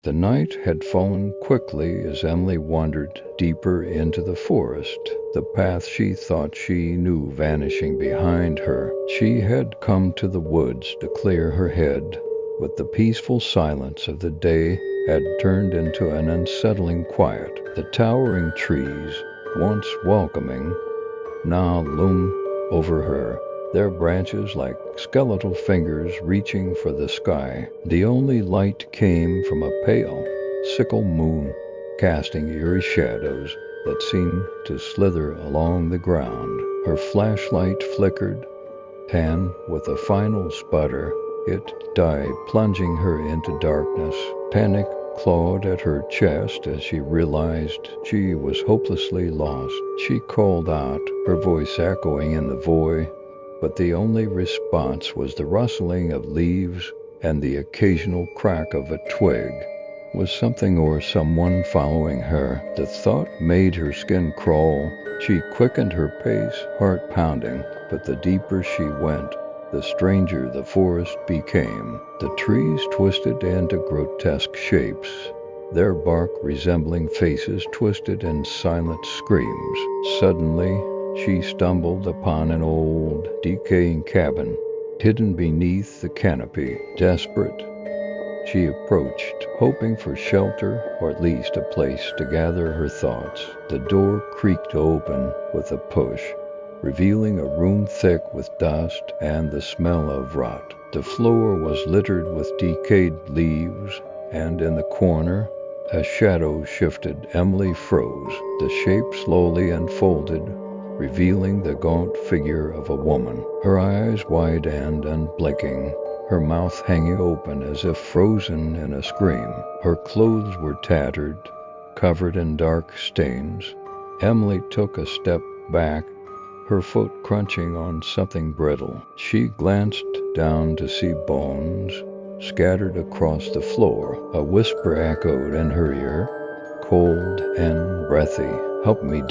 The night had fallen quickly as Emily wandered deeper into the forest, the path she thought she knew vanishing behind her. She had come to the woods to clear her head, but the peaceful silence of the day had turned into an unsettling quiet. The towering trees, once welcoming, now loom over her, their branches like skeletal fingers reaching for the sky. The only light came from a pale, sickle moon, casting eerie shadows that seemed to slither along the ground. Her flashlight flickered, and with a final sputter, it died, plunging her into darkness. Panic clawed at her chest as she realized she was hopelessly lost. She called out, her voice echoing in the void, but the only response was the rustling of leaves and the occasional crack of a twig. Was something or someone following her? The thought made her skin crawl. She quickened her pace, heart pounding, but the deeper she went, the stranger the forest became. The trees twisted into grotesque shapes, their bark resembling faces twisted in silent screams. Suddenly, she stumbled upon an old, decaying cabin, hidden beneath the canopy. Desperate, she approached, hoping for shelter or at least a place to gather her thoughts. The door creaked open with a push, revealing a room thick with dust and the smell of rot. The floor was littered with decayed leaves, and in the corner, a shadow shifted. Emily froze. The shape slowly unfolded, revealing the gaunt figure of a woman, her eyes wide and unblinking, her mouth hanging open as if frozen in a scream. Her clothes were tattered, covered in dark stains. Emily took a step back, her foot crunching on something brittle. She glanced down to see bones scattered across the floor. A whisper echoed in her ear, cold and breathy. "Help me, ...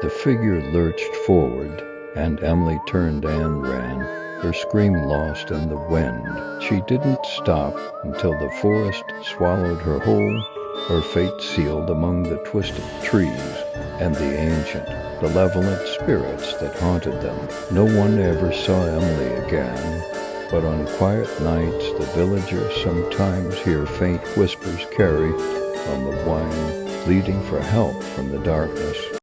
The figure lurched forward, and Emily turned and ran, her scream lost in the wind. She didn't stop until the forest swallowed her whole, her fate sealed among the twisted trees and the ancient, malevolent spirits that haunted them. No one ever saw Emily again, but on quiet nights the villagers sometimes hear faint whispers carry on the wind, pleading for help from the darkness.